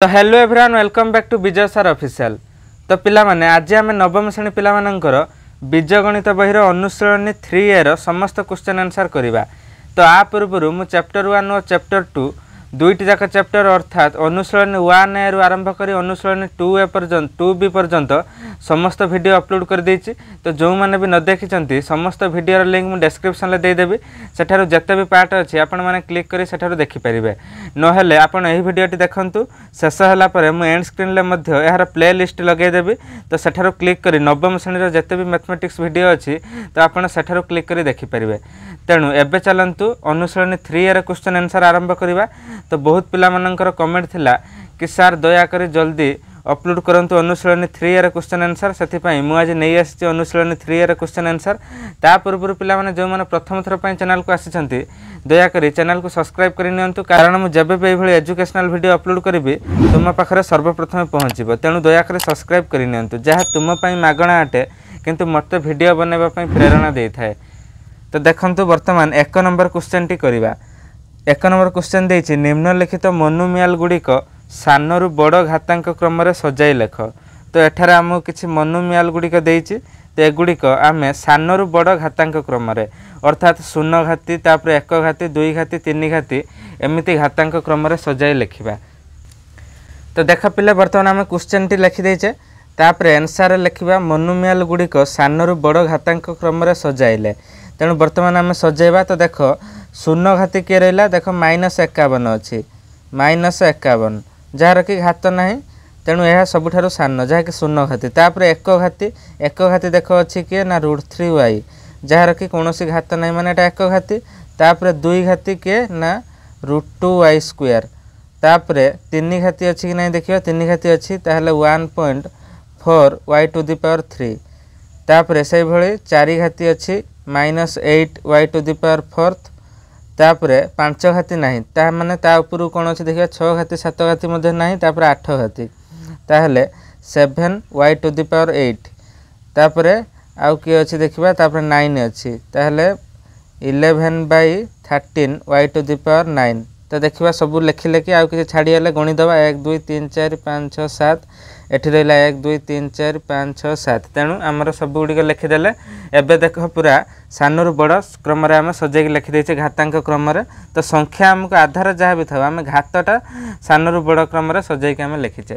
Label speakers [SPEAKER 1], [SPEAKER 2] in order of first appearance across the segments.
[SPEAKER 1] तो hello everyone welcome back to Vijay sir official. तो पिला माने आज आम नवम श्रेणी पिला मानकर बीजगणित बहिर अनुशीलनी 3A समस्त क्वेश्चन आंसर करवा। तो आ पूर्व मु चैप्टर 1 और चैप्टर 2 दुईटी जाक चैप्टर अर्थात अनुशीलनी 1A रु आरंभ कर अनुशीलनी 2A पर्यंत 2B पर्यंत समस्त वीडियो अपलोड कर देछि। तो जो मैंने भी न देखी समस्त वीडियो लिंक मुझे डिस्क्रिप्शन में देदेवि। सेठारु जते भी पार्ट अच्छी आपण मैंने क्लिक करी सेठारु देखि परिबे। नहेले आपण एही वीडियोटी देखंतु शेष होला परे मु एंड स्क्रीन ले मध्य यार प्ले लिस्ट लगे देबी। तो सेठारु क्लिक करी नवम श्रेणी जते भी मैथमेटिक्स वीडियो अच्छी तो आपण सेठारु क्लिक करी देखि परिबे। तेणु एबे चलंतु अनुशीलनी 3A क्वेश्चन आंसर आरंभ करिबा। तो बहुत पिला मानकर कमेंट थिला कि सर दया करी जल्दी अपलोड करंतु अनुशीलनी 3A क्वेश्चन आंसर। से मुझे आज नहीं आसी अनुशीलनी 3A क्वेश्चन आंसर। ता पूर्व पिला माने जो माने प्रथम थर पई चैनल को आसी दया करी चैनल को सब्सक्राइब कर नियंतु, कारण मुझे जब भी ये एजुकेशनल वीडियो अपलोड करी तुम पाखे सर्वप्रथम पहुँचब। तेणु दया करी सब्सक्राइब कर नियंतु, जहाँ तुम मागणा अटे किंतु मत वीडियो बनैबा पई प्रेरणा दे थाए। तो देखंतु वर्तमान 1 नंबर क्वेश्चन टी करबा। 1 नंबर क्वेश्चन देछि निम्नलिखित मोनोमियल गुड़िक सानरु बड़ घातांक क्रम रे सजाई लेख। तो एठारे आमको किछि मोनोमियल गुड़िक देछि। तो एगुड़िक आमे सानरु बड़ घातांक क्रम रे अर्थात 0 घाती तापर 1 घाती 2 घाती 3 घाती एमिति घातांक क्रम रे सजाई लेखिबा। तो देख पिले वर्तमान आम क्वेश्चन टी लिखि देछे, तापर आंसर लिखिबा मोनोमियल गुड़िक सानरु बड़ घातांक क्रम रे सजाइले। तेणु वर्तमान आम सजेबा। तो देख 0 घाती किए रहा, देख -51 अच्छी -51 जार कि घात ना। तेणु यह सबुठारु सान जहाँकि 0 घाती। तापर 1 घाती देख अच्छी किए ना √3y जार कि कौन घात ना, माने 1 घाती। तापर 2 घाती किए ना √2y²। तापर 3 घाती अच्छी कि नहीं देखिए, 3 घाती अच्छी ताहले 1.4y⁴। तापर से भली 4 घाती अच्छी -8y⁴। तापर 5 घाती नहीं, ता माने ता ऊपर कौन अच्छे देखिए 6 घाती 7 घाती मध्य नहीं। तापर 8 घाती ताहले 7y⁸। तापर आउ किए अच्छी देखिबा, तापर 9 अच्छी ताहले 11/13y⁴। तो देखिबा सब लिखिले कि आउ किसी छाड़ीगले गणिदेवा 1 2 3 4 5 6 7 एठी रहिला 1 2 3 4 5 6 7। तेणु आमर सब गुड़िक लिखिदेले। एबे देख पूरा सानरु बड़ क्रम आम सजेक लिखिदे घातांक क्रम। तो संख्या आमको आधार जहाँ भी था आम घातटा सानरु बड़ क्रम सजेक आम लिखिचे।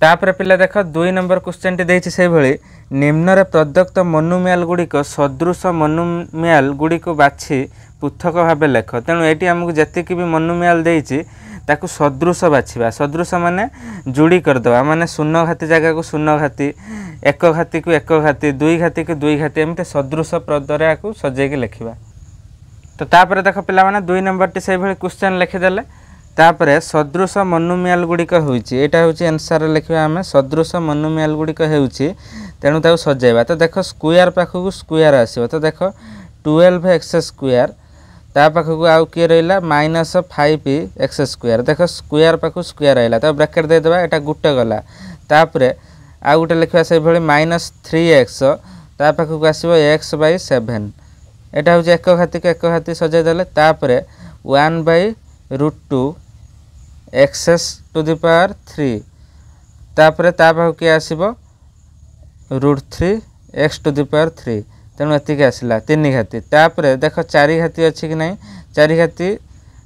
[SPEAKER 1] तापर पिला देख 2 नंबर क्वेश्चन टी देछि से भली निम्न प्रदत्त मोनोमियल गुड़िक सदृश मोनोमियल गुड़िक बाछि पृथक भाव लेख। तेणु ये आमको जी भी मोनोमियल देछि ताकू सदृश बाछिबा। सदृश माने जोड़ी करदे, माने 0 घाती जगह को 0 घाती 1 घाती को 1 घाती 2 घाती को 2 घाती एमती सदृश पदरे आपको सजेक लिखा। तो तापर देख पिला माने 2 नंबर टी से भली क्वेश्चन लिखिदेले। तापर सदृश मोनोमियल गुड़िक होइछि, एटा होछि आंसर लिखिबा आमे सदृश मोनोमियल गुड़िक होइछि। तेणु ताकू सजेबा। तो देख स्क्वायर पाखक स्क्वायर आसीबो। तो देख 12x²। ता पाखक आउ किए रहा -5x²। देख स्क्वायर पाखक स्क्वायर रहा, तो ब्रैकेट दे देबा, एटा गुटे गला। तापर आउ गुटे लिखा से भली -3x ता पाखक आसीबो x/7। एटा होछि 1 घाती को 1 घाती सजाई देले। तापर 1/√2x⁻³ तापर ता पाखक किए आसीबो √3x⁻³। तेणु एतिक आसला 3 घाती। तापर देख 4 घाती अच्छी कि नहीं, 4 घाती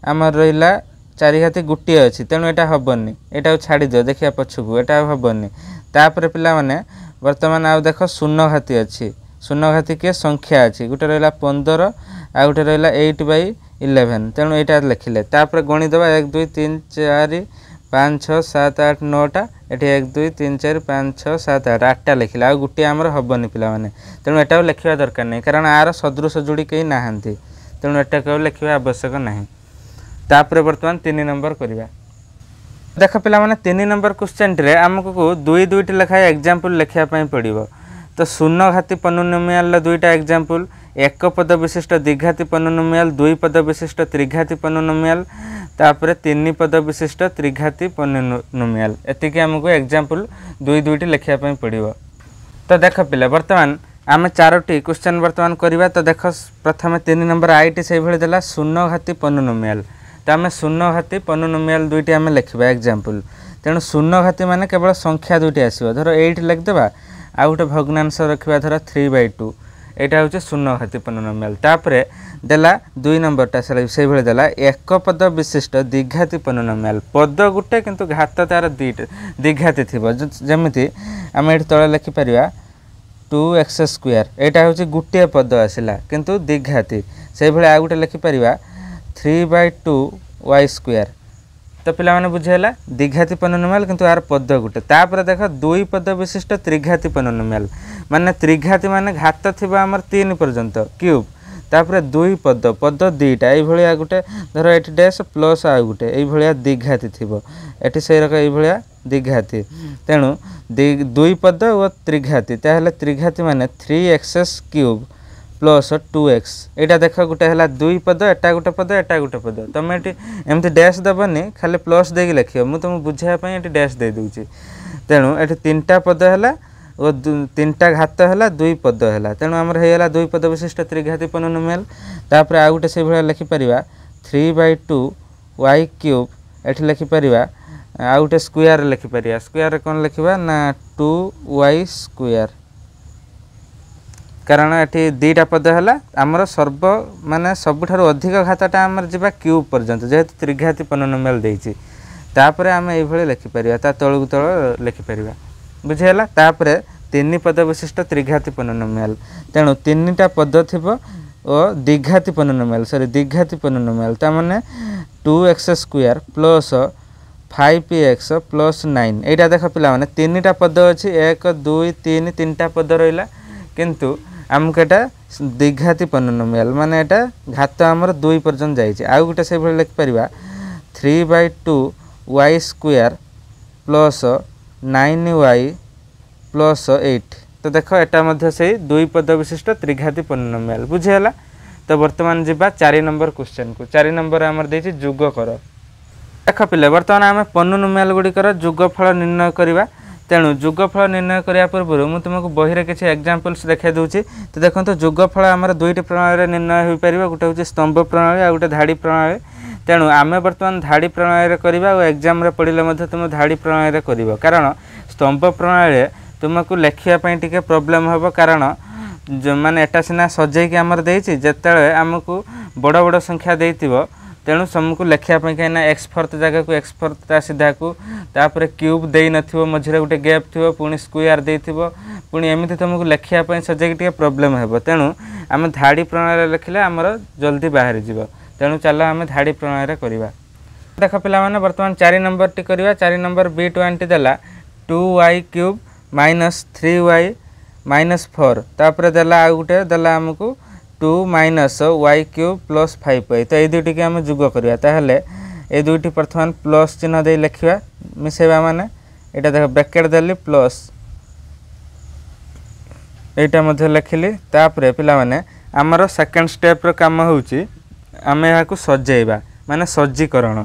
[SPEAKER 1] आमर रहा 4 घाती गोटे अच्छी। तेणु यहाँ हेनी, यहाँ छाड़ी दियो देखिए पछकू, यहाँ हेनी। तापर पिला माने वर्तमान आउ देख 0 घाती अच्छी। 0 घाती के संख्या अच्छी, गोटे रहा 15 आ गोटे रहा 8/11। तेणु यहाँ लिखिले। तापर गणिदेवा 1 2 3 4 5 6 7 8 9टा एठी 1 2 3 4 5 6 7 8 8टा लिखिला। आ गोटे आमर हेनी पिला माने। तेणु एटा लिखा दरकार नहीं, कारण आर सदृश जोड़ी कहीं नहांती। तेणु एटा केवल लिखा आवश्यक नहीं। तापर वर्तमान 3 नंबर करवा। देख पिला माने 3 नंबर क्वेश्चन रे आमको 2 2टी लेखाएं एग्जांपल लिखापी पड़ो। तो 0 घाती पोलिनोमियल 2टा एग्जांपल, 1 पद विशिष्ट द्विघाती पोलिनोमियल, 2 पद विशिष्ट त्रिघाती पोलिनोमियल, तापर 3 पद विशिष्ट त्रिघाती पोलिनोमियल। एतिकी आमको एग्जांपल 2 2टी लिखापी पड़ो। तो देख पिला वर्तमान आम 4टी क्वेश्चन वर्तमान करवा। तो देख प्रथम 3 नंबर आईटी से भली देला 0 घाती पोलिनोमियल। तो आम 0 घाती पोलिनोमियल 2टी आम लिखा एग्जांपल। तेणु शून्यघाती माने केवल संख्या दुईटी आसो धर 8 लिखिदेवा आ गोटे भग्नांश रखा धर 3/2 यहाँ हूँ शून्यघाती पॉलिनोमियल तापर देला 2 नंबरटा से भाई देला एक पद विशिष्ट द्विघाती पॉलिनोमियल पद गुटे किंतु घात तार द्विघाती थी जमी आम ये तले लिखिपर 2x²। यहाँ हूँ गोटे पद आसला किंतु द्विघाती से भाई आ गए लिखिपर 3/2y²। तो पिला बुझेगा द्विघाती पॉलिनोमियल किंतु यार पद गुटे तापर देख 2 पद विशिष्ट त्रिघाती पॉलिनोमियल माने त्रिघाती माने घात थी आमर 3 पर्यंत क्यूब तापर 2 पद पद दुईटा ये गोटे धर ये डैश प्लस आ गोटे ये द्विघाती थी ये से ये द्विघाती तेणु 2 पद और त्रिघाती ताहले त्रिघाती माने 3x³ प्लस 2x यहाँ देख गोटे है 2 पद एटा गोटे पद एटा गोटे पद तुम ये एमती डैश देवनी खाली प्लस देकी लिख मुझे तुमको बुझापी ये डैश दे दूची तेणु ये 3टा पद है और 3टा घात है 2 पद है तेणु आमर होगा 2 पद विशिष्ट त्रिघाती पॉलिनोमियल तापर आ गोटे से भाई लिखिपर 3/2y³ ये लिखिपर आ गोटे स्क्वायर लिखिपर स्क्वायर कौन लिखा ना 2y² कारण ये 2टा पद है आमर सर्व माने सबुठ अधिक घातटा आमर जा क्यूब पर्यंत जेहेतु त्रिघाती पॉलिनोमियल देती तापर आम ये लिखिपर तलू तल लिखिपर बुझेगा तापर 3 पद विशिष्ट त्रिघाती पॉलिनोमियल तेणु 3टा पद थी और द्विघाती पॉलिनोमियल सॉरी द्विघाती पॉलिनोमियल ताने 2x² प्लस 5px प्लस 9 यहाँ देख पिला 3टा पद अच्छी 1 2 3 3टा पद रहा किंतु आमको यहाँ द्विघाती पॉलिनोमियल माने यहाँ घात आमर 2 पर्यंत जाइए आउ गोटे से भाई लिखिपर 3/2y² प्लस 9y प्लस 8 तो देख यहाँ से 2 पद विशिष्ट त्रिघाती पॉलिनोमियल बुझीगला। तो बर्तमान जी 4 नंबर क्वेश्चन को 4 नंबर आमर देछि जोग कर देख पिले बर्तमान आम पॉलिनोमियल गुड़िकर जोगफल निर्णय करवा तेणु जोगफल निर्णय करने पूर्व मुझे तुमको बही में किसी एग्जाम्पल्स देखा दूसरी तो देखो जोगफल आमर 2टी प्रणाली निर्णय हो पार गोटे हूँ स्तंभ प्रणाली आ गोटे धाड़ी प्रणाली तेणु आम बर्तमान धाड़ी प्रणाली करवा और एग्जाम पढ़ले तुम धाड़ी प्रणाली कर कारण स्तंभ प्रणाली तुमको लेखापी टी प्रोब्लेम हम कारण जो माने एटा सीना सजेकी आमर देती जिते आमको बड़ बड़ संख्या देथिबो तेणु तुमको लेखापी कहीं x4 जगह को x4 सीधा को तापर क्यूब दे नथिबो मझिरे गोटे गैप थी पुणी स्क्वायर देथिबो पुणी एमती तुमको लेखापी सजेकी टी प्रोब्लेम हम तेणु आम धाड़ी प्रणाली लिखले आमर जल्दी बाहरी जीव तेणु चल आम धाड़ी प्रणाली करवा देख पिला बर्तमान 4 नंबर टी करवा 4 नंबर B20 देला 2y³ माइनस 3y -4 तापर देला आ गोटे देला आमको 2 y³ प्लस 5y तो ये दुईटी आम जोग करवा ताहले ये दुईटी प्रथम प्लस चिन्ह दे लिखा मिसेबा माने यहाँ देख ब्रैकेट देली प्लस यहाँ लिखिली तापर पिला माने आमर सेकेंड स्टेप काम होउची आम यहाँ सजेबा माने सज्जीकरण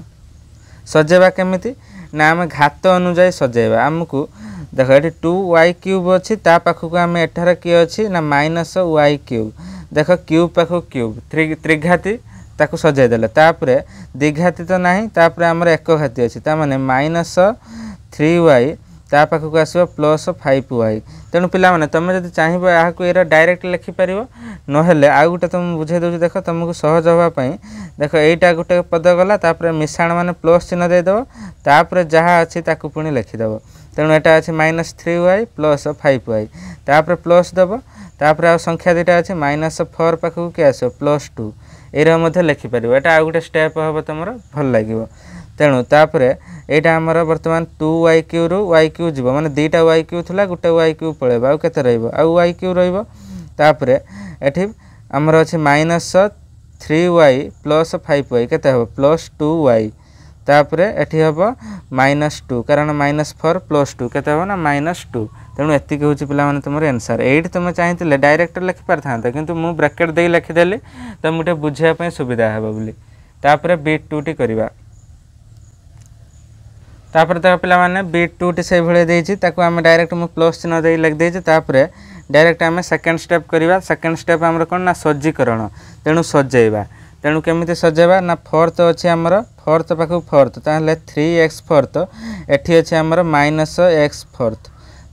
[SPEAKER 1] सजेबा केमिति ना आम घात अनुजाई सजेबा आमको देख ये 2y³ अच्छी ता पाखक आम एठार किए अच्छी ना -y³ देख क्यूब पाख क्यूब त्रिघाती ताकू सजाईदेले तापर द्विघाती तो ना तापर आमर एक घाती अच्छी ताने -3y ता पाखक आसो +5y तेणु पिला तुम जब चाहिए यहाँ डायरेक्ट लिखिपर नहेले आउ गोटे तुम बुझे दूसरी देख तुमको सहज हाँपाई देख यहीटा गोटे पद गला तापर मिश्रण माने प्लस चिन्ह देदेव तापर जहाँ अच्छी पुणी लिखिदेव तेणु यहाँ अच्छे -3y प्लस 5y तापर प्लस देव तापर आ संख्या दुटा अच्छे -4 पाखक किए आस +2 ये लिखिपर यहाँ आउ गोटे स्टेप हम तुम भल लगे तेणु तापर यहाँ आमर बर्तमान 2y³ रु y³ जीव माने 2टा y³ थी गोटे y³ पलैब आउ केते रहिबो आउ y³ रहिबो तापर एठी आमर अच्छे -3y प्लस 5y केते हबो +2y तापर एठी हबो -2 कारण -4 +2 केते हबो ना -2 तेणु एतिक हूँ पिला तुम आंसर ये तुम चाहिए डायरेक्ट लिखि पार था किंतु मु ब्रैकेट दे लिखिदेली तो मुझे बुझापी सुविधा हे बोली तापर B2 करवा तापर तक पिला माने B2 से भाई देछि ताको आम डायरेक्ट मु प्लस चिन्ह दे लिख देछि तापर डायरेक्ट आम सेकेंड स्टेप करवा सेकेंड स्टेप आमर कौन ना सज्जीकरण तेणु सजेबा तेणु केमिति सजेबा ना फोर्थ अच्छी आमर फोर्थ पाखक फोर्थ ताहले 3x फोर्थ एठी अच्छे आमर -x फोर्थ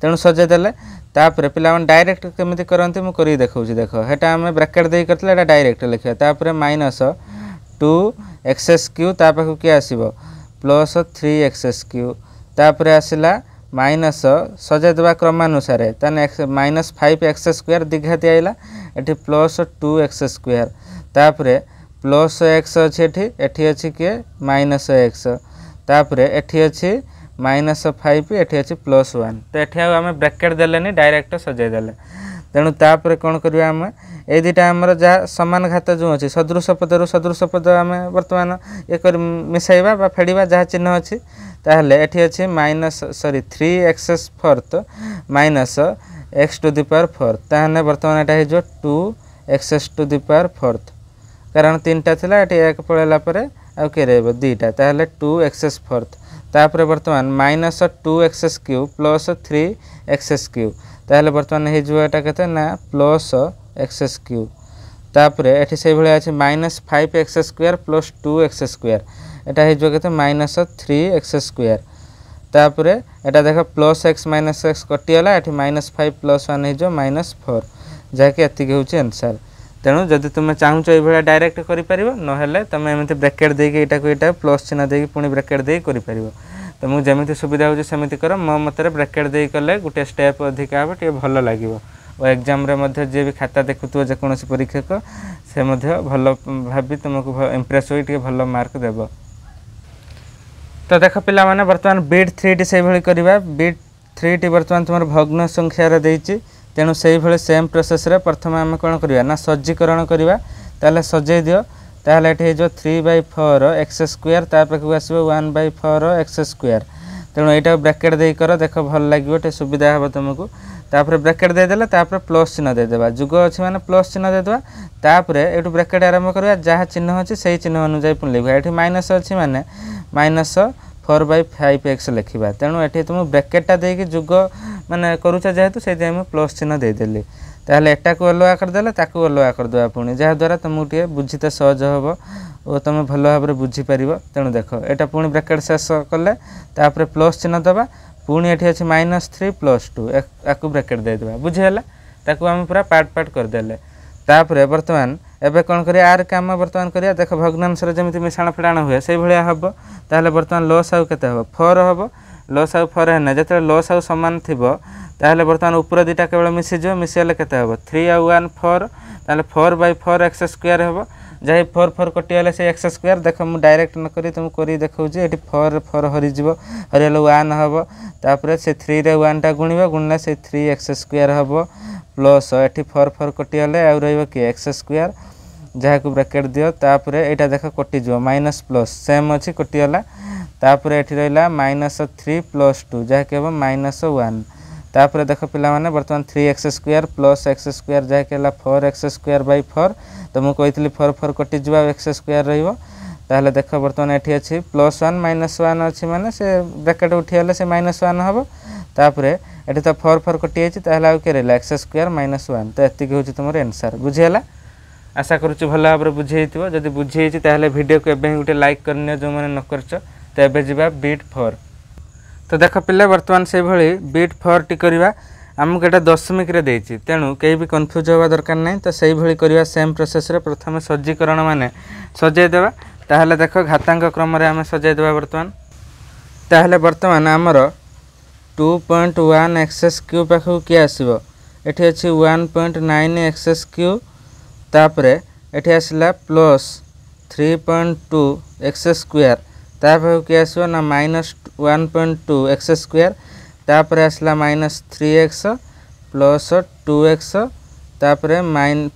[SPEAKER 1] तेणु सजेदेले तापर पिला डायरेक्ट केमिति करंती मु करी देखौछि देखो हेटा हम ब्रैकेट देई करतले एटा डायरेक्ट लिखिया तापर -2x³ ता पाखक के आसीबो +3x³ तापर आसिला माइनस सजे देवा क्रमानुसार ताने -5x² दिघाती आइला एठी +2x² तापर +x अछि एठी अछि के -x तापर एठी अछि -5 एठी अछि +1 तो एठी आमे ब्रैकेट देलेनी डायरेक्ट सजे देले तेणु तापर कोन करिया हम ए दिटा हमर जा समान घात जो अछि सदृश पद आमे वर्तमान ए कर मिसाइबा बा फेडिबा जा चिन्ह अछि ताहले एठी अछि -3x² -x⁴ ताहने वर्तमान एटा हे जो 2x⁴ कारण तीनटा थिला एटी एक पळेला परे आ के रहबो दुईटा ताहले 2x⁴ तापर वर्तमान -2x³ +3x³ ताहले वर्तमान हे जो एटा केते ना +x³ तापर एठी सेहि भले अछि -5x² +2x² एटा हे जो केते -3x² तापर एटा देखो +x -x कटियाला एठी -5 +1 हे जो -4 जाके एति के होची आंसर तेणु जदि तुम चाहूच ये डायरेक्ट करें ना तुम एमती ब्रैकेट देकी एटा प्लस चिन्ह देकी पुणी ब्रैकेट दे कर तुमको जमी सुविधा हो सेमती कर मो मत ब्रैकेट दे कले गोटे स्टेप अधिक हे टे भल लगे और एग्जाम जी भी खाता देखुव जेकोसी परीक्षक से भल भावी तुमको इम्प्रेस हो भल मार्क देव तो देख पिला माने वर्तमान बीट 3 टी से भली करबा बीट 3 टी वर्तमान तुम भग्न संख्या रे देछि तेणु से भले सेम प्रोसेस रे प्रथम आम कौन करवा ना सज्जीकरण करवा ताले सजे दियो ताले एठी जो 3/4 x² ता पाखु आसीबो 1/4 x² तेणु एटा ब्रैकेट दे कर देख भल लागिवो टे सुविधा हबो तुमको तापर ब्रैकेट दे देले तापर प्लस चिन्ह दे देबा जुग अछि माने प्लस चिन्ह दे देबा तापर एटु ब्रैकेट आरंभ करबा जहा चिन्ह अछि सेही चिन्ह अनुसार पुन लिखबा एठी माइनस अछि माने -4/5x लिखा तेणु ये तुम ब्रैकेटा देकी जुग माने करूचा जेहेतु से प्लस चिन्ह देदेली ताहले एटा को अलगा करदेले ताकू अलगा करदेबा पुणी जहाँद्वारा तुमको टे बुझीते सहज हम और तुम भल भाव में बुझीपार तेणु देख एटा पुणी ब्रैकेट शेष कले तापर प्लस चिन्ह दबा पुणी एठी अछि -3 + 2 याकू ब्रैकेट देदेबा बुझीगला ताकू आम पूरा पार्ट पार्ट करदेले तापर वर्तमान एबे कौन करिया आर काम वर्तमान करिया देख भग्नांश जमी मिशाण फेड़ाण हुए से भाया हम ताहले वर्तमान लस आउ केते हम 4 हम लस आउ 4 है जो लस आउ सामान थी ताहले वर्तमान ऊपर दुटा केवल मिसीज मिसीगले केते हम 3 आउ 1 4 ताहले 4/4 x² हम जहाँ 4 4 कटिगले से x² देख मुझे डायरेक्ट न करी तुमको करी देखौछि एठी 4 4 हरिजिवो हरिगले 1 हम तापर से 3 रे 1 टा गुणिबा गुणले से 3x² हम प्लस एठी 4 4 कटिगले आउ रहइबो कि x² जहाँ को ब्रैकेट दियो तापर एटा देख कटिजिवो माइनस प्लस सेम अछि कटिगला तापर एठी रहला -3 + 2 जहाँ कि हम -1 तापर देख पिला माने वर्तमान 3x² + x² जहाँ कि 4x²/4 तो मुझे कही 4 4 कटिजा x² रहिबो ताहले देख वर्तमान एठी अछि +1 -1 अछि माने से ब्रैकेट उठिगले से -1 हम तापर एठी तो 4 4 कटि अछि ताहले आ के रहला x² -1 तो एति के होछि तुमर आंसर बुझियला आशा करूछु भल भाव बुझेइथिबो जदि बुझेइछि ताहले वीडियो को एबे गुटे लाइक करनियो जो माने न करछ तो एबे जिबा बीट 4 तो देख पिले वर्तमान से भली बीट 4 टी करबा आमको एटा दशमिक रे देछि तेणु कहीं भी कन्फ्यूज होगा दरकार नहीं तो सही भली करबा सेम प्रोसेस रे प्रथम सज्जीकरण माने सजाई देबा ताहले देख घातांक क्रम रे हम सजाई देबा ताहले वर्तमान आमर 2.1 x³ पाखु के आसीबो एठी अछि 1.9 x³ तापर एठी आसला +3.2 x² तापर के आसो ना -1.2 x² तापर आसला -3x + 2x तापर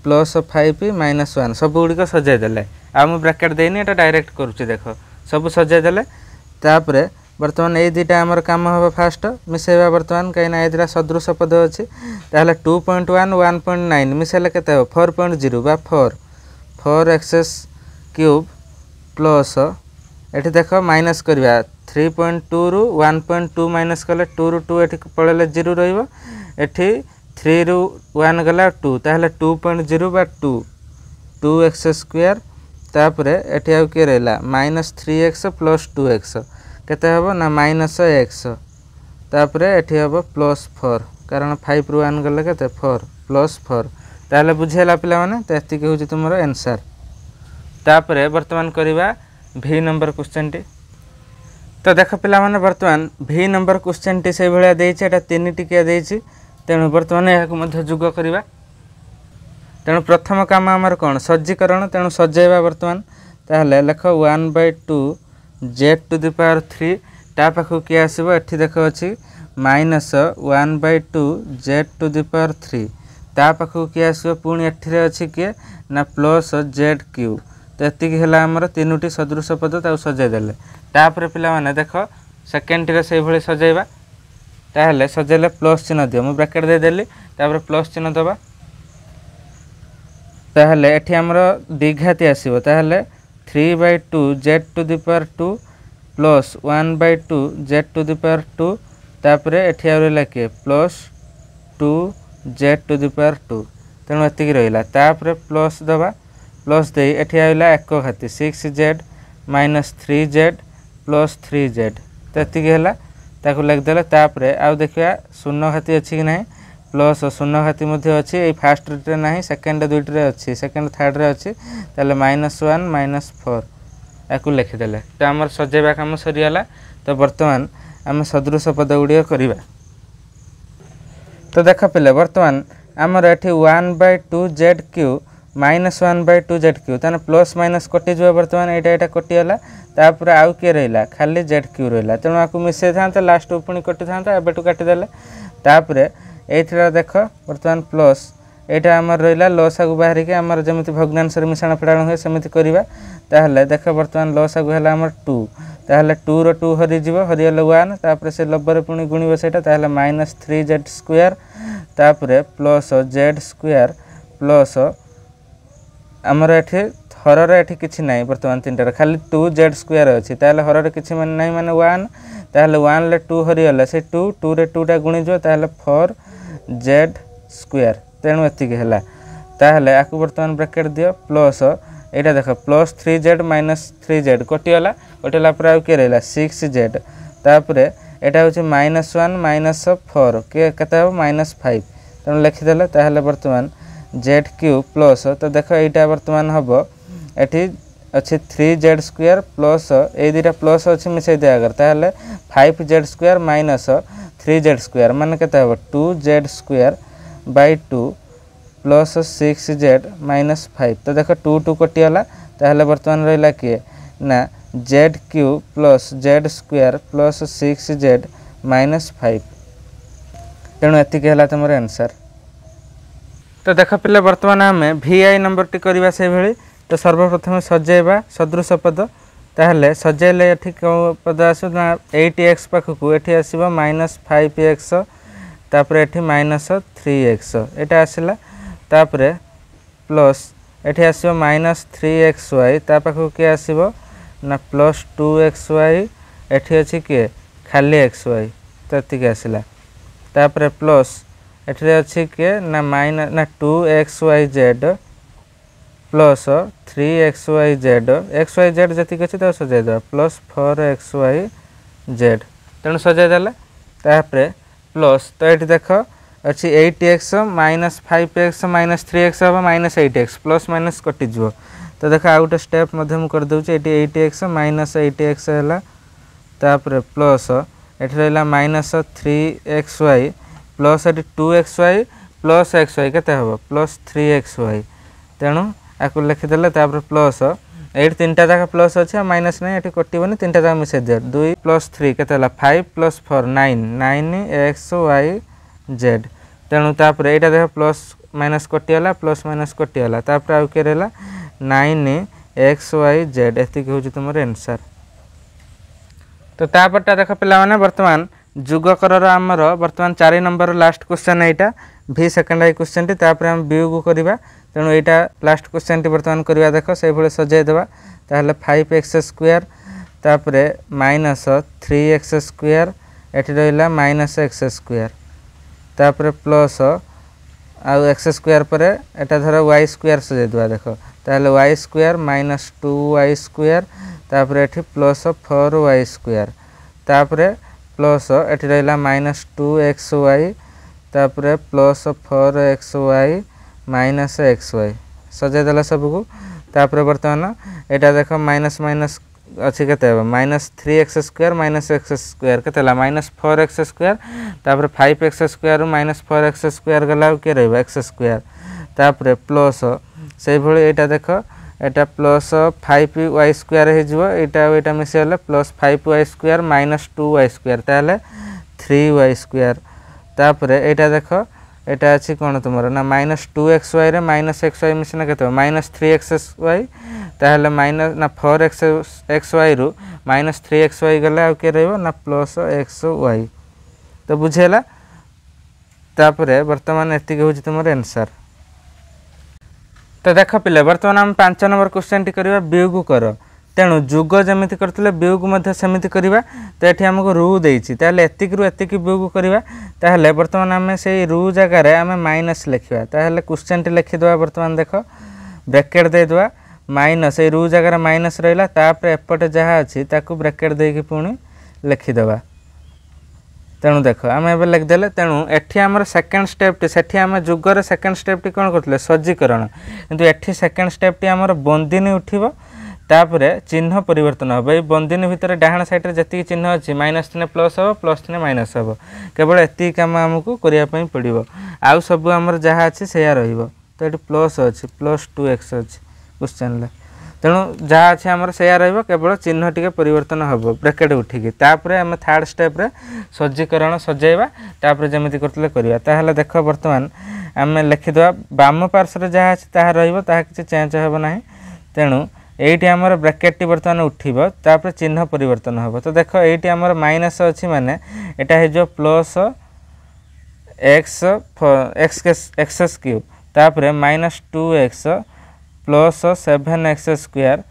[SPEAKER 1] +5 -1 सब गुड़िक सजाई देले आ मु ब्रैकेट देनी एटा डायरेक्ट करूची देख सब सजाई देले तापर वर्तमान ए दुटा आमर काम हम फास्ट मिसेबा वर्तमान कहीं ना ए सदृश पद अच्छी ताहले 2.1 1.9 मिसेले केते हो 4.0 बा 4x³ प्लस एठी देख माइनस करबा 3.2 रु 1.2 माइनस कले 2 रु 2 एठी पळेले 0 रहइबो एठी 3 रु 1 गला 2 ताहले 2.0 बा 2 2x² तापरे एठी आउ के रहला -3x + 2x केते हबो ना -x तापरे एठी हबो +4 कारण 5 रु 1 गले केते 4 +4 ताले बुझेला पिला माने त एति के होची तुमरो आंसर। तापरे वर्तमान करिबा v नंबर क्वेश्चन टी। तो देख पिला माने वर्तमान v नंबर क्वेश्चन टी से भलिया देछि एटा 3 टिकिया देछि तेणु वर्तमान याकु मध्ये जुग करिबा। तेणु प्रथम काम आमर कोन सज्जीकरण तेणु सजेबा वर्तमान ताहले लेख 1/2 z⁻³ ता पाखु के आसीबो एठी देखो अछि -1/2 z⁻³ ता पाखु के आसीबो पुणी एठी रे अछि के ना +z³ तो एतिक है आमर तीनोटी सदृश पद ताऊ सजाई देले तापर पिला माने देख सेकेंड टी से भली सजेबा ताहले सजेले प्लस चिन्ह दियो मु ब्रैकेट दे देली तापर प्लस चिन्ह दबा ताहले एठी आमर द्विघाती आसीबो ताहले 3/2 z⁻² प्लस 1/2 z⁻² तापर एठी आ रहला के +2 z⁻²। तेणु एतिक रहिला तापर प्लस दबा प्लस दे एठी आइला एक घाती 6z - 3z + 3z तो एतिक हैला ताकू लिख देले तापर आउ देखिया शून्य घाती अछि कि नाही प्लस शून्य घाती मध्ये अछि ए फर्स्ट रे नाही सेकंड दुइट रे अछि सेकंड थर्ड रे अछि ताले -1 - 4 याकू लिखि देले तो हमर सजेबा काम सरियाला। तो वर्तमान हम सदृश पद गुडिया करिबा। तो देख पिले वर्तमान हमर एठी 1/2 z³ -1/2 z³ ताने प्लस माइनस कटि जो वर्तमान एटा कटि होला तापर आउ के रहिला खाली z³ रहिला तेणु आकु मिसे थांता लास्ट पुणी कटि थांता एबेटु काटि देले तापर एथिरा देख वर्तमान प्लस एटा हमर रहिला लसागु बाहरी के हमर जेमिति भग्नांशर मिश्रण फेडाण होय सेमिति करिबा ताहले देख वर्तमान लसागु हैला हमर 2 ताहले 2 रो 2 हरि जीवो हरियले 1 तापर से लब्बरे पुणी गुणिबो सेटा ताहले -3z² तापर प्लस z² प्लस हमर एठी हररे एठी किछि नाही वर्तमान तीनटा खाली 2z² अछि ताहले हररे किछि माने नाही माने 1 ताहले 1 ले 2 हरियले से 2 रे 2 टा गुणी जो ताहले 4z² तेणु एतिक हैला ताहले आकु वर्तमान ब्रैकेट दियो प्लस एटा देख +3z - 3z कटियला कटियला पर आउ के रहला 6z तापर एटा होछि -1 - 4 के कता हो -5 तेणु लिखि देले ताहले वर्तमान z³ प्लस तो देख एटा वर्तमान हबो एठी अछि 3z² प्लस ए दिटा प्लस अछि मिसै दे अगर ताहले 5z² - 3z² माने कता हो 2z² / 2 प्लस 6z - 5 तो देख 2 2 कटियला ताहले वर्तमान रहिला के ना z³ plus z² plus 6z - 5 तेणु एतिक हैला तमर आंसर। तो देख पिले वर्तमान आम vi नंबर टी करवा से भली तो सर्वप्रथम सजेबा सदृश पद ताहले सजेले एठी पद आसो 8x पाखकु एठी आसीबो -5x तापर एठी -3x एटा आसिला तापर प्लस एठी आसीबो -3xy ता पाखकु के आसीबो ना +2xy एठी अछि के खाली xy तो एतिक आसिला तापर प्लस एठी अछि के ना 2xyz प्लस 3xyz xyz जति अछि त सजाय द प्लस 4xyz तेणु सजाय देले तापर प्लस तो एठी देख अछि 8x - 5x - 3x अब -8x प्लस माइनस कटि जो तो देख आउट स्टेप मध्यम कर दउ छी एठी 8x - 8x हैला तापर प्लस एठी रहला -3xy plus eighty 2xy plus xy केते हबो प्लस 3xy तेणु आकु लिखि देले तापर प्लस एट तीनटा जाका प्लस अछि माइनस नै एटी कटिबोनी तीनटा जाका मिसे दे 2 + 3 केते हला 5 + 4 9xyz तेणु तापर एटा देख प्लस माइनस कटियला प्लस माइनस कटियला तापर आउ के रहला 9xyz एति के होची तुमर आंसर। तो तापरटा देख पिला माने वर्तमान जुगकर आमर वर्तमान 4 नंबर लास्ट क्वेश्चन एटा v सेकंड आई क्वेश्चन टी तापर हम वियोग करिबा तेणु एटा लास्ट क्वेश्चन टी वर्तमान करिबा देख से भले सजाय देबा ताहले 5x² तापर -3x² एठी रहला -x² तापर प्लस आउ एक्स स्क्वायर पर एटा धर वाई स्क्वायर सजाई देवा देख ताहले Y square minus 2y square तापर एठी प्लस 4y स्क्वायर तापर प्लस एठी रहला माइनस 2xy तापर प्लस 4xy माइनस xy सजाई देला सबको तापर बर्तमान एटा देख माइनस माइनस अच्छी के minus 3x square minus x square के माइनस 4x स्क्वायर तापर 5x square minus 4x square गला के रही एक्स स्क्वायर तापर प्लस से भाई यहाँ देख एटा प्लस 5y स्क्वायर होटा मिसेगले plus 5y square minus 2y square ताहले 3y स्क्वायर तापर यहाँ देख एटा अच्छी कौन तुम ना माइनस 2xy रे माइनस xy मिसना के माइनस 3xy ताहले माइनस ना 4xy रु माइनस 3xy गला आ के रहिबो ना प्लस xy तो बुझेला तापर वर्तमान एति के होची तुमर आंसर। तो देख पिले वर्तमान हम 5 नंबर क्वेश्चन टी करबा वियोग कर तेणु जुग जमिति करथिले वियोग मध्ये समिति करबा तो एठी हमको रू देछि ताहले एतिक रु एतिक वियोग करबा ताहले वर्तमान हम से रू जगह रे हम माइनस लिखिबा ताहले क्वेश्चन टी लिखि दवा वर्तमान देख ब्रैकेट दे दवा माइनस ए रू जगह माइनस रहिला तापर एपटे जहा अछि ताकू ब्रैकेट दे के पुणी लिखि दवा तेणु देख आम ए लिखिदेले तेणु एठी हमर सेकंड स्टेप टी सेठी हम जुगर सेकंड स्टेप टी कोन करथिले सज्जीकरण किंतु एठी सेकंड स्टेप टी हमर बंदिनी उठिबो तापर चिन्ह परिवर्तन हम ये बंदिनी भितर डाहाण साइड रे जति चिन्ह अछि माइनस थिने प्लस हो प्लस थिने माइनस हो केवल एति काम हमकु करिया पई पड़िबो आउ सब हमर जहा अछि सेया रहिबो तो एठी प्लस अछि प्लस 2x अछि क्वेश्चन ले तेणु जहाँ अच्छे आमर से रहिबो केवल चिन्ह टिके परिवर्तन हम ब्रैकेट उठिकी तापर आम थर्ड स्टेप रे सज्जीकरण सजाइबा तापर जमिति करतले करिया ताहले देख वर्तमान आम लिखिदवा बाम पार्श्व जहाँ अच्छे ताहा रहिबो ताहा किछि चेंज हेबो नाही तेणु एइटी आमर ब्रैकेट टी वर्तमान उठिबो तापर चिन्ह परिवर्तन हम तो देख एइटी आमर माइनस अछि माने एटा हे जो प्लस x क्यूब तापर minus 2x plus 7x square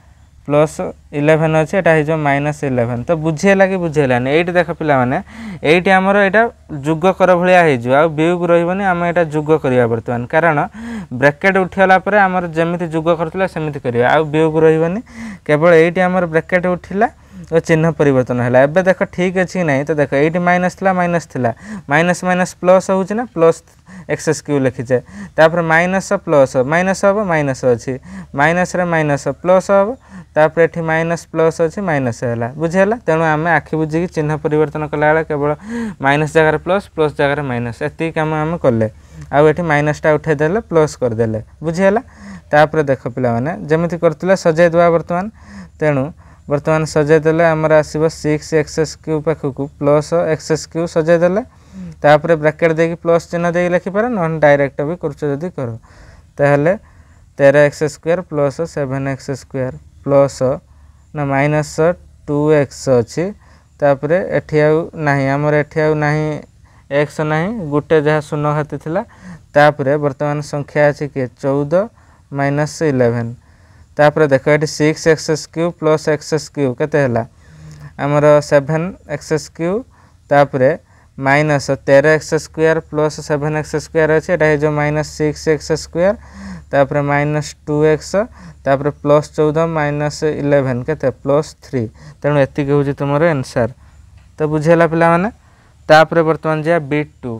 [SPEAKER 1] plus 11 अच्छे यहाँ हो माइनस 11 तो बुझेला कि बुझेलानी ये देख पिला माने ये आमर यहाँ जुग कर भाया हो वियोग रही आम यहाँ जुग करवा बर्तमान कारण ब्रैकेट उठिगला आमर जमी जुग करथिला सेमिति करवा आ वियोग रही केवल ये आमर ब्रैकेट उठिला तो चिन्ह परिवर्तन है एबे देख ठीक अच्छी ना तो देख ये माइनस थी माइनस माइनस प्लस होना प्लस एक्स क्यू लिखीचे तापर माइनस प्लस माइनस हम माइनस अच्छी माइनस रे माइनस प्लस हम तापर एठी माइनस प्लस अच्छी माइनस है बुझेला तेणु आम आखि बुझी चिन्ह परिवर्तन कला बेले केवल माइनस जगह प्लस प्लस जगह माइनस एति काम आम कले आठी माइनसटा उठेदेले प्लस करदेले बुझीगला तापर देख पिला माने जमिति करथिले सजाई देवा वर्तमान तेणु वर्तमान सजाई देले हमर आसीबो 6x क्यूब पाखकु प्लस x क्यूब सजाई देले तापर ब्रैकेट देकी प्लस चिन्ह देकी लिखि पारे न डायरेक्ट भी करछ जदी करो ताहले 13x square plus 7x square plus ना माइनस 2x अछि तापर एठी आउ नाही हमर एठी आउ नाही x नाही गुटे जहा शून्य हाती थिला तापर वर्तमान संख्या अछि के 14 माइनस 11 तापर देख ये 6x cube plus x cube केते हला हमर 7x क्यूब तापर minus 13x square plus 7x square अछि एटा जो माइनस 6x स्क्वायर तापर माइनस 2x तापर प्लस 14 माइनस 11 केते प्लस 3 तेणु एति के होची तुमर आंसर तो बुझेला पिला माने तापर वर्तमान जे b2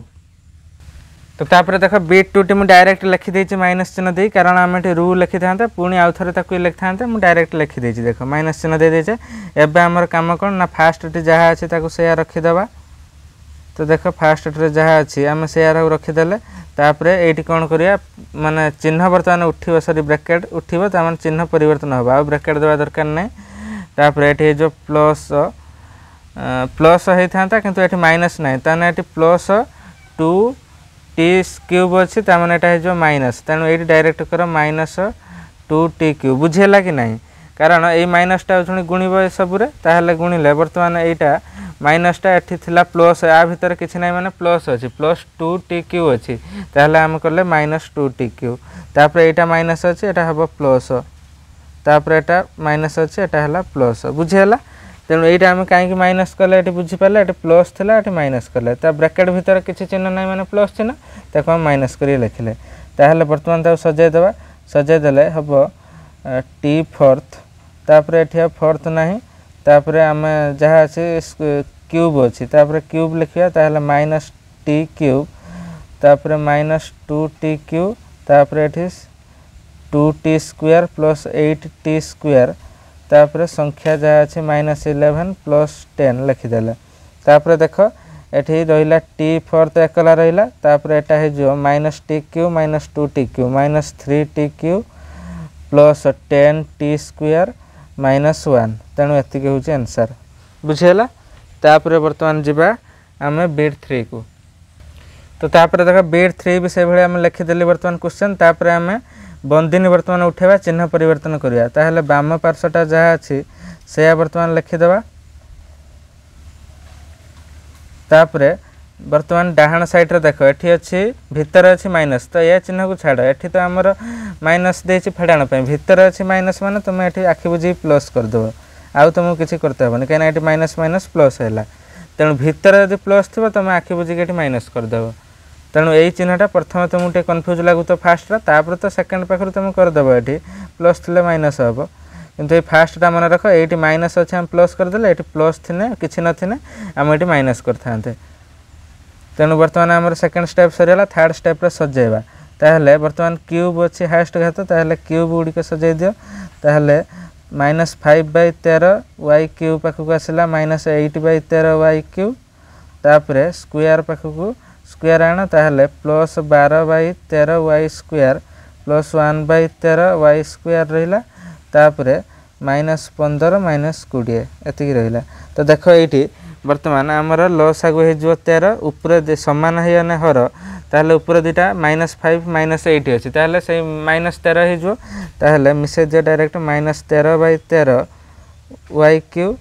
[SPEAKER 1] तो तापर देख b2 टी मु डायरेक्ट लिखि देछि माइनस चिन्ह दे कारण हम एठी रू लिखि थांते पुनी आउ थरे ताकू लिखि थांते मु डायरेक्ट लिखि देछि देख माइनस चिन्ह दे देछे एबे हमर काम कोन ना फास्ट टी जहा अछि ताकू सेया रखि देबा तो देख फास्ट टी जहा अछि हम सेया रखि देले तापर एठी कोन करिया माने चिन्ह वर्तमान उठिबो सॉरी ब्रैकेट उठिबो त माने चिन्ह परिवर्तन होबा आ ब्रैकेट देबा दरकार नै तापर एठी जो प्लस प्लस होई थांता किंतु एठी माइनस नै ताने एठी प्लस 2 टी क्यूब अच्छी ताने एटा जो माइनस तेणु ये डायरेक्ट कर माइनस 2 टी क्यूब बुझेला कि नहीं कारण ये माइनसटा शुणी गुणब सबुरे ताहले गुणिले वर्तमान यहाँ माइनसटा एठी थिला प्लस आ भितर किछि नै माने प्लस अच्छी प्लस 2 टी क्यूब अच्छी ताहले हम करले माइनस 2 टी क्यूब तापर एटा माइनस अच्छी एटा हबो प्लस तापर एटा माइनस अच्छी एटा हला प्लस बुझेला तेणु ये आम कहीं माइनस कले ये बुझीपारे ये प्लस थी ये माइनस कले ब्रैकेट भितर किसी चिन्ह ना मैंने प्लस चिन्ह ताको हम माइनस कर लिखिले ताहले बर्तमान ताको सजाईदेवा सजाईदेले हम टी फोर्थ तापर ये फोर्थ ना तापर आम जहाँ अच्छी क्यूब अच्छी क्यूब लिखा ताहले माइनस टी क्यूब तापर माइनस 2t क्यूब तापर ये 2t square plus 8t square तापर संख्या जहाँ अच्छी माइनस 11 प्लस 10 लिखिदेले तापर देख ये रहा टी फोर्थ एकला रहा तापर यहाँ हो minus T cube minus 2t cube minus 3t cube plus 10t square minus 1 तेणु एतिक हूँ आंसर बुझीगला तापर बर्तमान जावा आम बीट 3 को तो तापर देख बीट 3 भी से भाई आम लिखिदेली बर्तमान क्वेश्चन तापर आम बंदिनी बर्तमान उठेबा चिन्ह परिवर्तन करिया ताहले बाम पार्श्वटा जहाँ अच्छी से बर्तमान लिखिदेवा तापर बर्तमान डाहाण साइड रे देख एठी अच्छी भितर अच्छी माइनस तो यह चिन्ह को छाड़ एठी तो आमर माइनस देछि फेडाण पे भितर अच्छी माइनस माने तुम एठी आखि बुझी प्लस कर दो आउ तुमको किसी करते हेबनी कहीं एठी माइनस माइनस प्लस है तेणु भितर यदि प्लस थी तुम आखि बुझी एठी माइनस करदेव तेणु यही चिन्हटा प्रथम तुमको टे कन्फ्यूज लगू तो फास्टा तापर तो सेकेंड पाखर तुम करदेव ये प्लस थी माइनस हम किंतु ये फास्टा मन रख ये माइनस अच्छे आम प्लस करदे ये प्लस थी कि नथिने आम ये माइनस करते तेणु बर्तमान आम सेकेंड स्टेप सरीगला थर्ड स्टेप सजेवा ताहले बर्तमान क्यूब अच्छी हाएस्ट घात ताहले क्यूब गुड़िक सजाई दियो ताहले माइनस 5/13 वाई क्यूब पाखक आसला माइनस 8/13 वाई क्यूब तापर स्क्वायर पाखक स्क्वायर आण ताहले plus 12/13 y square plus 1/13 y square रहा तापर माइनस 15 माइनस 20 एतिक रहा तो देख ये बर्तमान आमर लस आगु हो 13 ऊपर सामान होने हर ताहले ऊपर दुटा माइनस 5 माइनस 8 अच्छी ताहले से माइनस 13 हो ताहले मिसे दियो डायरेक्ट माइनस 13/13 वाई क्यूब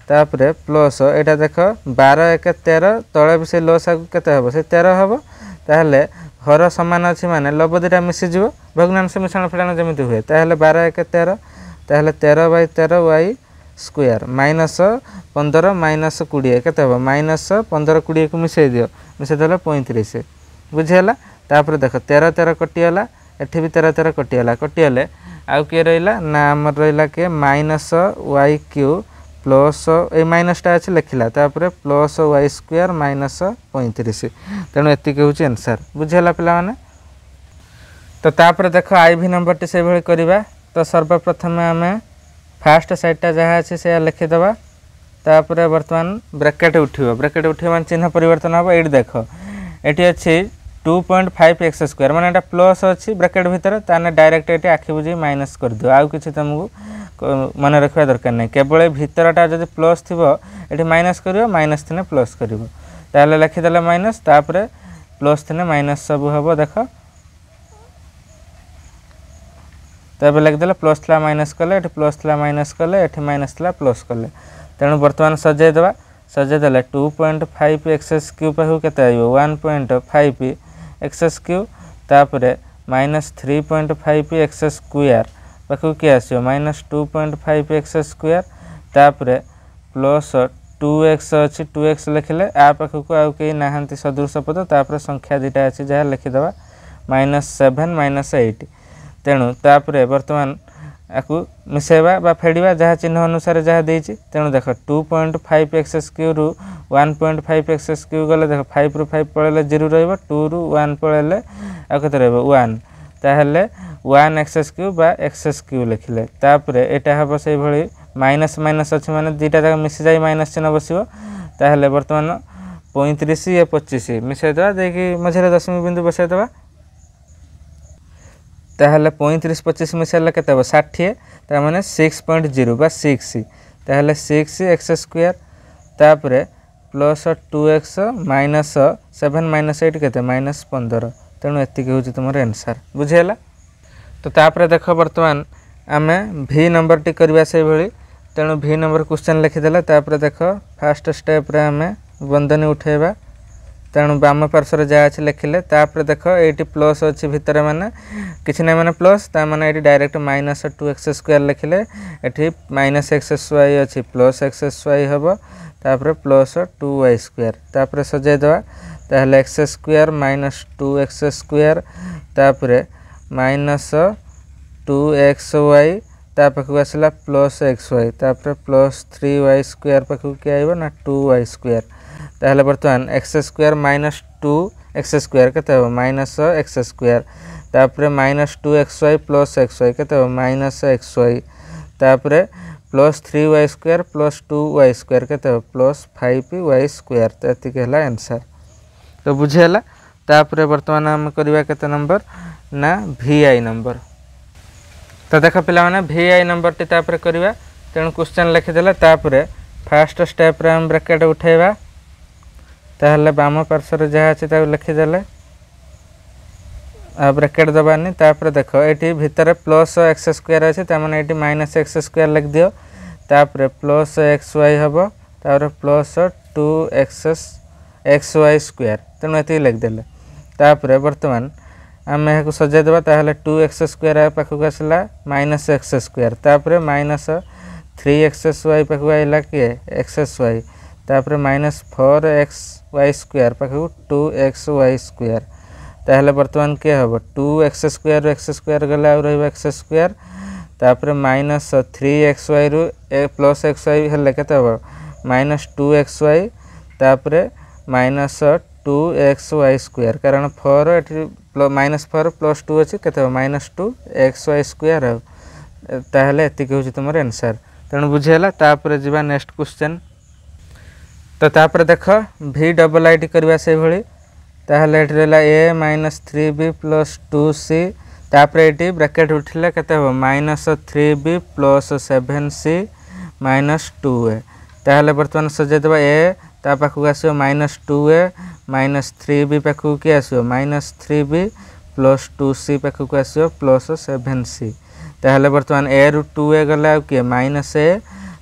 [SPEAKER 1] तापर प्लस यहाँ देख 12 1 13 तले भी से लस आगु केते हबो से 13 हबो ताहले हर सामान अच्छी माने लब दुटा मिसीज भग्नांश मिश्रण फेड़ाण जमी हुए ताहले 12 1 13 ताहले 13/13 वाई स्क्वायर माइनस 15 माइनस 20 केते हबो माइनस 15 20 को मिसई दियो मिसई देले 35 बुझीगला तापर देख 13 13 कटिगला एठी भी 13 13 कटिगले आउ किए रहा ना आम रहा किए माइनस वाई क्यूब प्लस ए माइनसटा अच्छे लिखला तापर प्लस वाई स्क्वायर माइनस 35 तेणु एतिक हूँ आंसर बुझीगला पिला तो तापर देख आई भी नंबर टी से भाई करवा तो सर्वप्रथम आम फास्ट साइडटा जहाँ अच्छे से लिखिदेवा तापर बर्तमान ब्रैकेट उठो मान चिन्ह परिवर्तन हम ये देख ये अच्छी 2.5x स्क्वायर माने एटा प्लस अच्छी ब्रैकेट भितर ताने डायरेक्ट ये आखि बुझी माइनस कर दियो आउ किछि तुमको मन रखा दरकार नहीं केवल भितरटा जब प्लस थी ये माइनस कर माइनस थी प्लस कर लिखिदे माइनस तापर प्लस थी माइनस सब हम देख तब लिखिदे प्लस थी माइनस कले ये प्लस थी माइनस कले ये माइनस थी प्लस कले तेणु बर्तमान सजाईदेवा सजाईदे 2.5x क्यूब पाखु के 1.5x क्यूब तापर माइनस 3.5x स्क्वायर पाखु किए आसो माइनस 2.5x स्क्वायर तापर प्लस 2x अच्छी 2x लिखिले आ पाखक आउ कहीं नहांती सदृश पद तापर संख्या दुटा अच्छी जहाँ लिखिदेवा माइनस 7 माइनस 8 तेणु तापर बर्तमान आपको मिसेवा बा फेड़ा जहाँ चिन्ह अनुसार जहाँ देती तेणु देख 2.5x क्यूब रु 1.5x क्यूब गले देख 5 रु 5 पड़े 0 रू 2 रु 1 पड़े आते रन ताहले 1x क्यूब बा एक्स क्यूब लिखिले तापर यहाँ हम से भाई माइनस माइनस अच्छे माने दुटा जगह मिसी जाए माइनस चिन्ह बसो ताहले बर्तमान 35 या 25 मिसईदेवा देखिए मझे दशमिक बिंदु बसईदेवा ताहले 35 25 मिसाइल के 60 तार 6.0 बा 6 ताहले 6x स्क्वायर तापर प्लस 2x माइनस 7 माइनस 8 के माइनस 15 तेणु एतिक हूँ तुम आंसर बुझीगला तो तापर देख बर्तमान आम भी नंबर टी करवा से भाई तेणु भी नंबर क्वेश्चन लिखिदेला तापर देख फास्ट स्टेप रे आम बंधनी उठेबा तेणु बाम पार्श्वर जहाँ अच्छे लिखिले तापर देख ये प्लस अच्छी भितर माने किसी ना माने प्लस ता माने ये डायरेक्ट माइनस 2x² लिखिले ये माइनस xy अच्छी प्लस xy हम तापर प्लस 2y² तापर सजाईदे ताहले x² माइनस 2x² तापर माइनस 2xy पाखक आसला प्लस xy तापर प्लस 3y² पाखक क्या आइबो ना 2y² ताहले बर्तमान x² माइनस 2x² केते हो माइनस x² तापर माइनस 2xy प्लस xy केते हो माइनस xy तापर प्लस 3y² प्लस 2y² केते हो प्लस 5y² तो एति कहला आंसर तो बुझेला तापर बर्तमान हम करबा केते नंबर ना vi नंबर तो देख पिला माने vi नंबर टी तापर करबा तेणु क्वेश्चन लिखि देला तापर फर्स्ट स्टेप रे हम ब्रैकेट उठेबा ताहले बाम पार्श्वर जहाँ अच्छे लिखिदेले आ ब्रैकेट दबानी तापर देख ये भितर प्लस x² अच्छे ताने ये माइनस x² लिख दियो तापर प्लस xy हम तापर प्लस 2xy² तेणु ये लिखिदेले तापर बर्तमान आम यहाँ सजाईदे ताहले 2x² पाखक आसला माइनस x² तापर माइनस 3xy पाखक आइला किए xy तापर माइनस 4xy² पाखक 2xy² ताहले बर्तमान के हम 2x² x² गला और रहिबा x² तापर माइनस 3xy रु प्लस xy हेले केते हम माइनस 2xy तापर माइनस 2xy² कारण 4 एठी माइनस 4 प्लस 2 अछि केते हम माइनस 2xy² ताहले एतिक होछि तुमर आंसर तेणु बुझेला तापर जिबा नेक्स्ट क्वेश्चन तो तापर देख v डबल आई टी करबा से भली ताहले एठी रहला a minus 3b plus 2c तापर एठी ब्रैकेट उठिले केते हो minus 3b plus 7c minus 2a ताहले बर्तमान सजे देबा a ता पाखु आसियो माइनस 2a माइनस 3b पाखु के आसियो minus 3b plus 2c पाखु आसियो plus 7c ताहले बर्तमान a रु 2a गला के माइनस a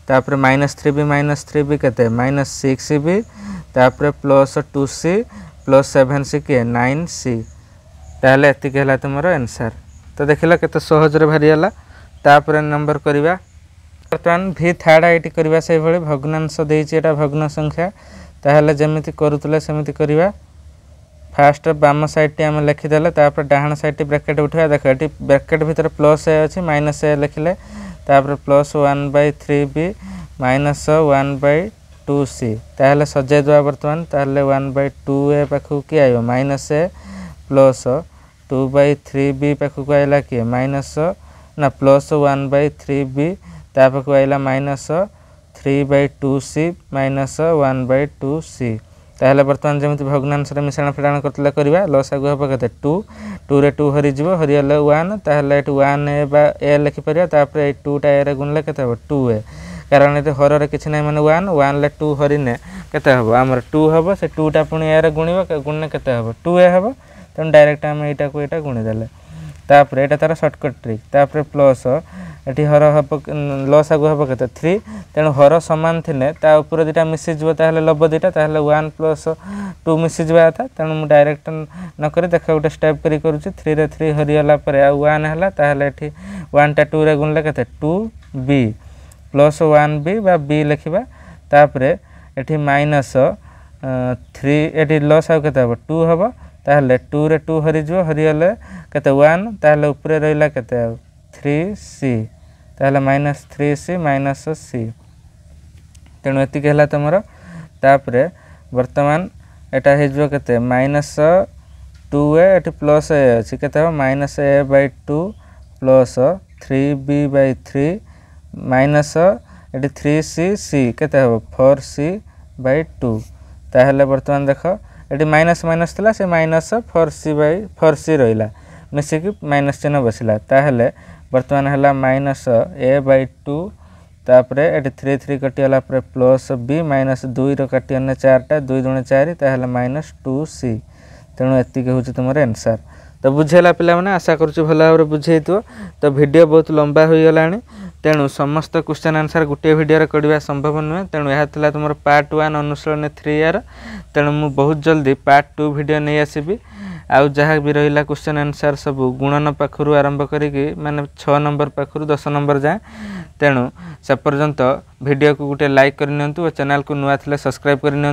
[SPEAKER 1] तापर माइनस 3b केते माइनस 6b तापर प्लस 2c प्लस 7c के 9c ताहले एति कहला तुमरो आंसर तो देखिला केते सहज रे भारियाला तापर नंबर करबा बर्तमान v थर्ड आईटी करबा से भली भग्नांश देइछि एटा भग्न संख्या ताहले जेमिति करूतले सेमिति करबा फास्ट बाम साइड टी हम लिखि देले तापर डाहण साइड टी ब्रैकेट उठवा देख एटी ब्रैकेट भीतर प्लस a अछि माइनस a लिखले तापर प्लस 1/3b माइनस 1/2c ताहले सजाई दवा बर्तमान ताहले 1/2a पाखु के आयो माइनस a प्लस 2/3b पाखु आइला के माइनस ना प्लस 1/3b ता पाखु आइला माइनस 3/2c माइनस 1/2c ताहले बर्तमान जेमिति भग्नांश रे मिश्रण फेडाण करतले करबा लसागु हबो केते 2 2 रे 2 हरि जिवो हरियले 1 ताहले 1 a बा a लिखि परिया तापर 2 टा a रे गुणले केते हबो 2a कारण ये हर रे किछ नै माने 1 1 ले 2 हरिने केते हबो हमर 2 हबो से 2 टा पुनी a रे गुणिबो गुणने केते हबो 2a हबो तन डायरेक्ट हम एटा को एटा गुणी देले तापर एटा तार शॉर्टकट ट्रिक तापर प्लस एठी हर हबो लस आगु हबो केते 3 तेनु हर समान थिने ता ऊपर दिटा मिसि जबो ताहले लब दिटा ताहले 1 प्लस 2 मिसि जबा था तेनु मु डायरेक्ट न करे देखा उटे स्टेप करी करूची 3 रे 3 हरियला परे आ 1 हला ताहले एठी 1 टा 2 रे गुणले केते 2b प्लस 1b बा b लिखिबा तापरे एठी माइनस 3 एठी लस आगु केते हबो 2 हबो ताहले 2 रे 2 हरि जो हरियले केते 1 ताहले ऊपर रहिला केते 3c ताहले माइनस 3c माइनस c तेणु एति कहला तमरो तापरे वर्तमान एटा हे जो केते minus 2a eighty plus a अछि केते हो minus a/2 plus 3b/3 minus eighty 3c केते हो 4c/2 ताहले वर्तमान देखो एटी माइनस माइनस थला से माइनस 4c रहिला मिसे कि माइनस चिन्ह बसिला ताहले वर्तमान हला माइनस a/2 तापरे एटी 3 3 कटियाला पर प्लस b माइनस 2 रो कटियने 4 टा 2 दुणे 4 ताहले माइनस 2c तेणु एति के होची तुमर आंसर तो बुझेला पिला माने आशा करूँ भल भाव बुझेइथो। तो वीडियो बहुत लंबा हो गला तेणु समस्त क्वेश्चन आंसर गोटे वीडियो करवा संभव नुहे। तेणु यह तुम पार्ट 1 अनुशीलन 3 ईयर। तेणु मु बहुत जल्दी पार्ट 2 वीडियो नहीं आसबि। आउ जहाँ भी रहा क्वेश्चन आंसर सब गुणन पाखु आरंभ करी माने 6 नंबर पाखु 10 नंबर जाए। तेणु से पर्यंत वीडियो को गोटे लाइक करनी और चैनल को नुआ थे सब्सक्राइब करनी।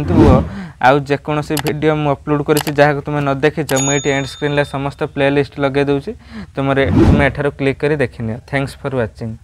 [SPEAKER 1] आउ जेकोसी वीडियो मुझे अपलोड कर जहाँ तुम न देखीच मुझे एंड स्क्रीन समस्त प्लेलिस्ट लगे दूसरी तुम्हें एठार क्लिक कर देखनी। Thanks for watching.